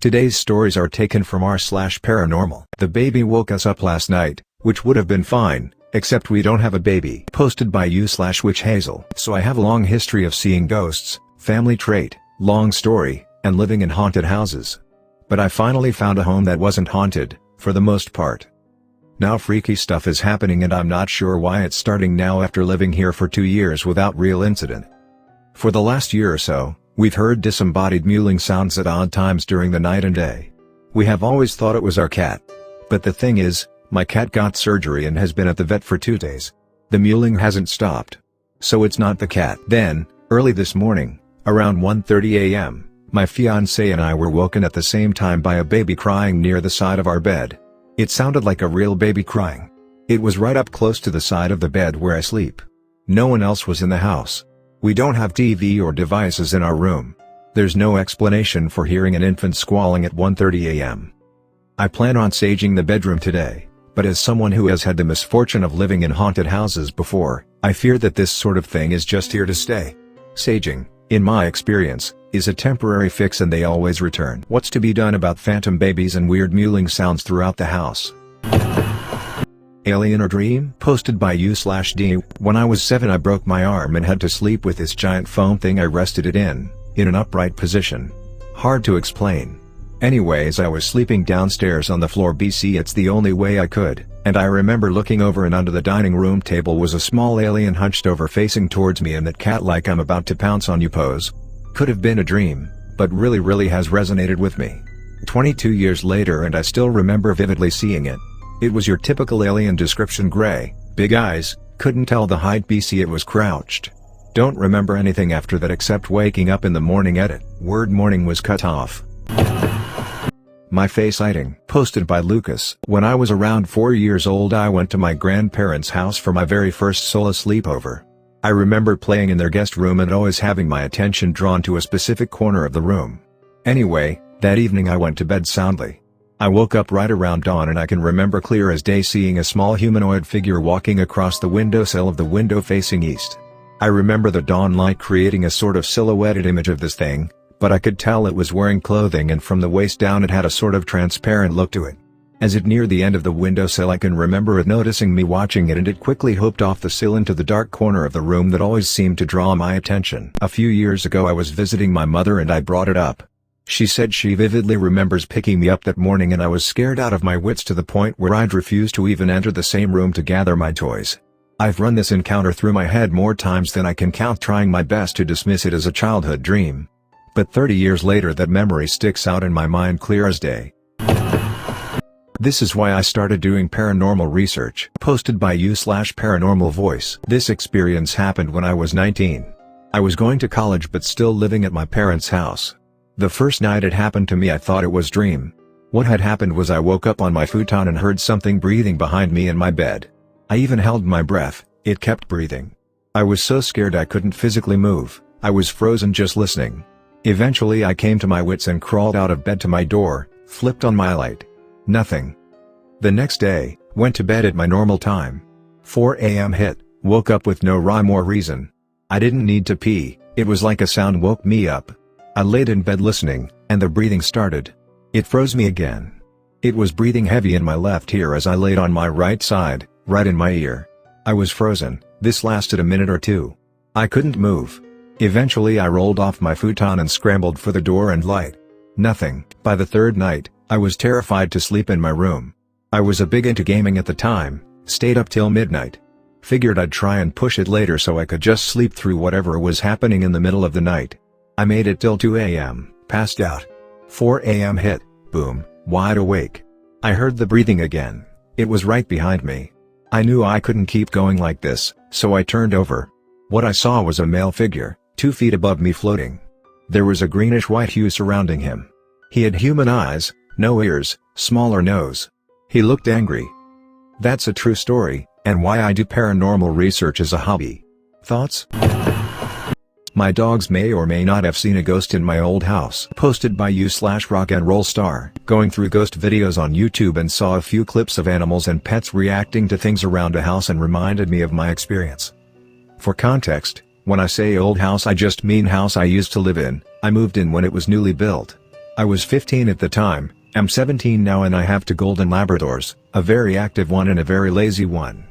Today's stories are taken from r/paranormal. The baby woke us up last night, which would have been fine, except we don't have a baby. Posted by u/witch Hazel. So I have a long history of seeing ghosts, family trait, long story, and living in haunted houses. But I finally found a home that wasn't haunted, for the most part. Now freaky stuff is happening and I'm not sure why it's starting now after living here for 2 years without real incident. For the last year or so, we've heard disembodied mewling sounds at odd times during the night and day. We have always thought it was our cat. But the thing is, my cat got surgery and has been at the vet for 2 days. The mewling hasn't stopped. So it's not the cat. Then, early this morning, around 1:30 a.m., my fiancé and I were woken at the same time by a baby crying near the side of our bed. It sounded like a real baby crying. It was right up close to the side of the bed where I sleep. No one else was in the house. We don't have TV or devices in our room. There's no explanation for hearing an infant squalling at 1:30 a.m. I plan on saging the bedroom today, but as someone who has had the misfortune of living in haunted houses before, I fear that this sort of thing is just here to stay. Saging, in my experience, is a temporary fix and they always return. What's to be done about phantom babies and weird mewling sounds throughout the house? Alien or dream? Posted by u/d. When I was 7 I broke my arm and had to sleep with this giant foam thing I rested it in an upright position. Hard to explain. Anyways, I was sleeping downstairs on the floor BC. It's the only way I could, and I remember looking over and under the dining room table was a small alien hunched over facing towards me in that cat like I'm about to pounce on you pose. Could have been a dream, but really has resonated with me. 22 years later and I still remember vividly seeing it. It was your typical alien description: gray, big eyes, couldn't tell the height BC. It was crouched. Don't remember anything after that except waking up in the morning. Edit. Word morning was cut off. My face sighting. Posted by Lucas. When I was around 4 years old I went to my grandparents' house for my very first solo sleepover. I remember playing in their guest room and always having my attention drawn to a specific corner of the room. Anyway, that evening I went to bed soundly. I woke up right around dawn and I can remember clear as day seeing a small humanoid figure walking across the windowsill of the window facing east. I remember the dawn light creating a sort of silhouetted image of this thing, but I could tell it was wearing clothing and from the waist down it had a sort of transparent look to it. As it neared the end of the windowsill I can remember it noticing me watching it and it quickly hopped off the sill into the dark corner of the room that always seemed to draw my attention. A few years ago I was visiting my mother and I brought it up. She said she vividly remembers picking me up that morning and I was scared out of my wits to the point where I'd refuse to even enter the same room to gather my toys. I've run this encounter through my head more times than I can count, trying my best to dismiss it as a childhood dream. But 30 years later that memory sticks out in my mind clear as day. This is why I started doing paranormal research. Posted by u/paranormal voice. This experience happened when I was 19. I was going to college but still living at my parents' house. The first night it happened to me I thought it was dream. What had happened was I woke up on my futon and heard something breathing behind me in my bed. I even held my breath, it kept breathing. I was so scared I couldn't physically move, I was frozen just listening. Eventually I came to my wits and crawled out of bed to my door, flipped on my light. Nothing. The next day, went to bed at my normal time. 4 a.m. hit, woke up with no rhyme or reason. I didn't need to pee, it was like a sound woke me up. I laid in bed listening, and the breathing started. It froze me again. It was breathing heavy in my left ear as I laid on my right side, right in my ear. I was frozen. This lasted a minute or two. I couldn't move. Eventually I rolled off my futon and scrambled for the door and light. Nothing. By the third night, I was terrified to sleep in my room. I was a big into gaming at the time, stayed up till midnight. Figured I'd try and push it later so I could just sleep through whatever was happening in the middle of the night. I made it till 2 a.m., passed out. 4 a.m. hit, boom, wide awake. I heard the breathing again. It was right behind me. I knew I couldn't keep going like this, so I turned over. What I saw was a male figure, 2 feet above me floating. There was a greenish-white hue surrounding him. He had human eyes, no ears, smaller nose. He looked angry. That's a true story, and why I do paranormal research as a hobby. Thoughts? My dogs may or may not have seen a ghost in my old house. Posted by u/rockandrollstar. Going through ghost videos on YouTube and saw a few clips of animals and pets reacting to things around a house and reminded me of my experience. For context, when I say old house I just mean house I used to live in. I moved in when it was newly built. I was 15 at the time, I'm 17 now, and I have two golden Labradors, a very active one and a very lazy one.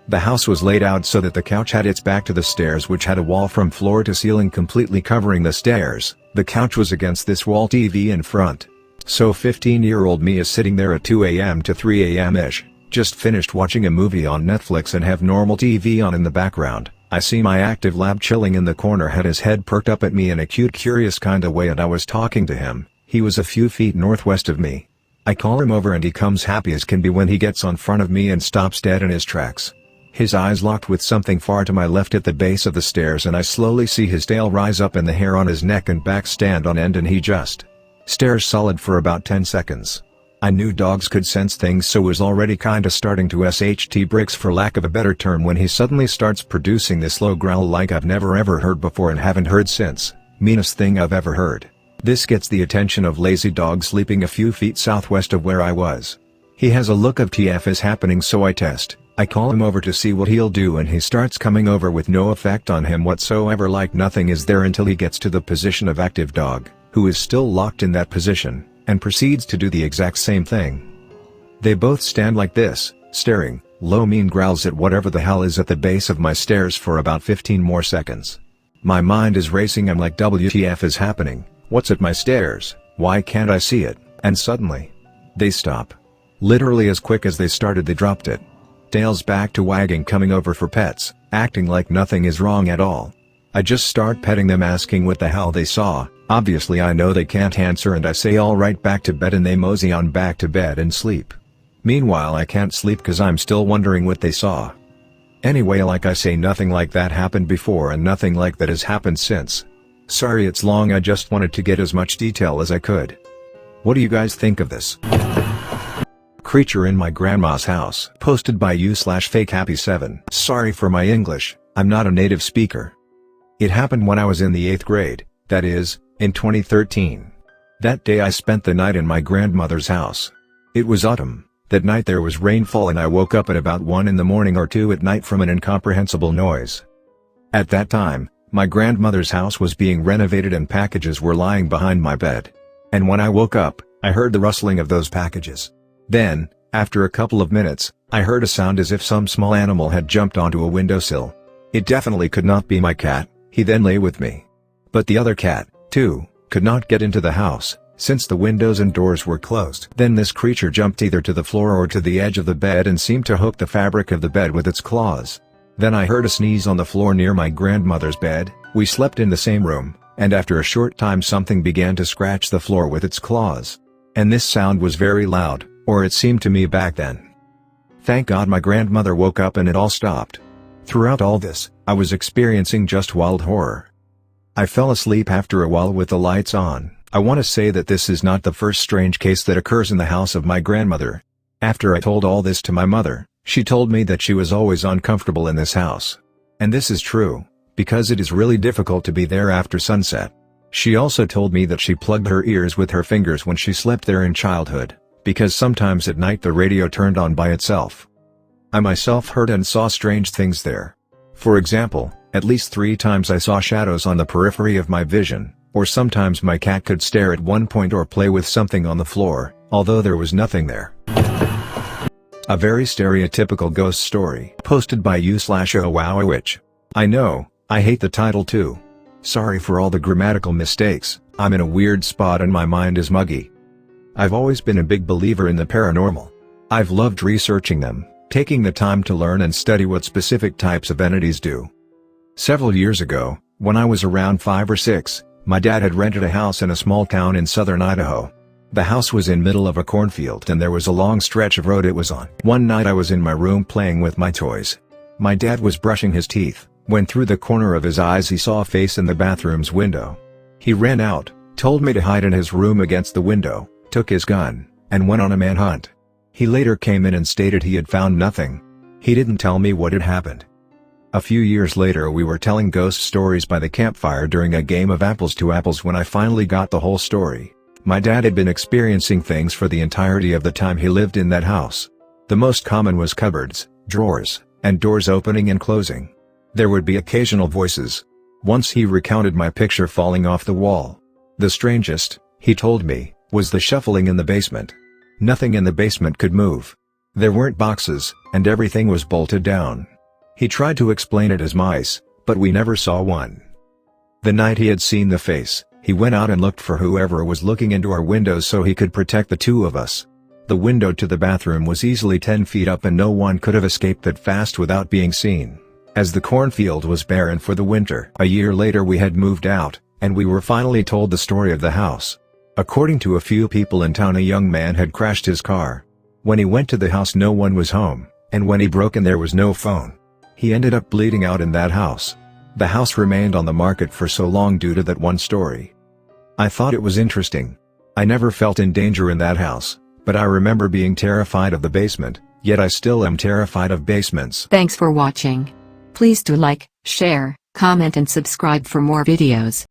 The house was laid out so that the couch had its back to the stairs, which had a wall from floor to ceiling completely covering the stairs. The couch was against this wall, TV in front. So 15-year-old me is sitting there at 2 a.m. to 3 a.m.-ish, just finished watching a movie on Netflix and have normal TV on in the background. I see my active lab chilling in the corner, had his head perked up at me in a cute curious kinda way, and I was talking to him. He was a few feet northwest of me. I call him over and he comes happy as can be when he gets on front of me and stops dead in his tracks. His eyes locked with something far to my left at the base of the stairs, and I slowly see his tail rise up and the hair on his neck and back stand on end, and he just stares solid for about 10 seconds. I knew dogs could sense things, so was already kinda starting to SHT bricks for lack of a better term, when he suddenly starts producing this low growl like I've never ever heard before and haven't heard since. Meanest thing I've ever heard. This gets the attention of lazy dog sleeping a few feet southwest of where I was. He has a look of TF is happening, so I test. I call him over to see what he'll do, and he starts coming over with no effect on him whatsoever, like nothing is there, until he gets to the position of active dog, who is still locked in that position, and proceeds to do the exact same thing. They both stand like this, staring, low mean growls at whatever the hell is at the base of my stairs for about 15 more seconds. My mind is racing, I'm like, WTF is happening? What's at my stairs? Why can't I see it? And suddenly, they stop. Literally as quick as they started, they dropped it. Tails back to wagging, coming over for pets, acting like nothing is wrong at all. I just start petting them, asking what the hell they saw. Obviously I know they can't answer, and I say alright, back to bed, and they mosey on back to bed and sleep. Meanwhile I can't sleep cause I'm still wondering what they saw. Anyway, like I say, nothing like that happened before and nothing like that has happened since. Sorry it's long, I just wanted to get as much detail as I could. What do you guys think of this? Creature in my grandma's house. Posted by u/fakehappy7. Sorry for my English, I'm not a native speaker. It happened when I was in the 8th grade, that is, in 2013. That day I spent the night in my grandmother's house. It was autumn. That night there was rainfall, and I woke up at about 1 in the morning or 2 at night from an incomprehensible noise. At that time, my grandmother's house was being renovated and packages were lying behind my bed. And when I woke up, I heard the rustling of those packages. Then, after a couple of minutes, I heard a sound as if some small animal had jumped onto a windowsill. It definitely could not be my cat. He then lay with me. But the other cat, too, could not get into the house, since the windows and doors were closed. Then this creature jumped either to the floor or to the edge of the bed and seemed to hook the fabric of the bed with its claws. Then I heard a sneeze on the floor near my grandmother's bed. We slept in the same room, and after a short time something began to scratch the floor with its claws. And this sound was very loud, or it seemed to me back then. Thank God my grandmother woke up and it all stopped. Throughout all this, I was experiencing just wild horror. I fell asleep after a while with the lights on. I want to say that this is not the first strange case that occurs in the house of my grandmother. After I told all this to my mother, she told me that she was always uncomfortable in this house. And this is true, because it is really difficult to be there after sunset. She also told me that she plugged her ears with her fingers when she slept there in childhood, because sometimes at night the radio turned on by itself. I myself heard and saw strange things there. For example, at least 3 times I saw shadows on the periphery of my vision, or sometimes my cat could stare at one point or play with something on the floor, although there was nothing there. A very stereotypical ghost story. Posted by u/owowowitch. I know, I hate the title too. Sorry for all the grammatical mistakes, I'm in a weird spot and my mind is muggy. I've always been a big believer in the paranormal. I've loved researching them, taking the time to learn and study what specific types of entities do. Several years ago, when I was around 5 or 6, my dad had rented a house in a small town in southern Idaho. The house was in middle of a cornfield and there was a long stretch of road it was on. One night I was in my room playing with my toys. My dad was brushing his teeth, when through the corner of his eyes he saw a face in the bathroom's window. He ran out, told me to hide in his room against the window, took his gun, and went on a manhunt. He later came in and stated he had found nothing. He didn't tell me what had happened. A few years later we were telling ghost stories by the campfire during a game of apples to apples when I finally got the whole story. My dad had been experiencing things for the entirety of the time he lived in that house. The most common was cupboards, drawers, and doors opening and closing. There would be occasional voices. Once he recounted my picture falling off the wall. The strangest, he told me, was the shuffling in the basement. Nothing in the basement could move. There weren't boxes, and everything was bolted down. He tried to explain it as mice, but we never saw one. The night he had seen the face, he went out and looked for whoever was looking into our windows so he could protect the two of us. The window to the bathroom was easily 10 feet up and no one could have escaped that fast without being seen, as the cornfield was barren for the winter. A year later we had moved out, and we were finally told the story of the house. According to a few people in town, a young man had crashed his car. When he went to the house no one was home, and when he broke in there was no phone. He ended up bleeding out in that house. The house remained on the market for so long due to that one story. I thought it was interesting. I never felt in danger in that house, but I remember being terrified of the basement, yet I still am terrified of basements. Thanks for watching. Please do like, share, comment and subscribe for more videos.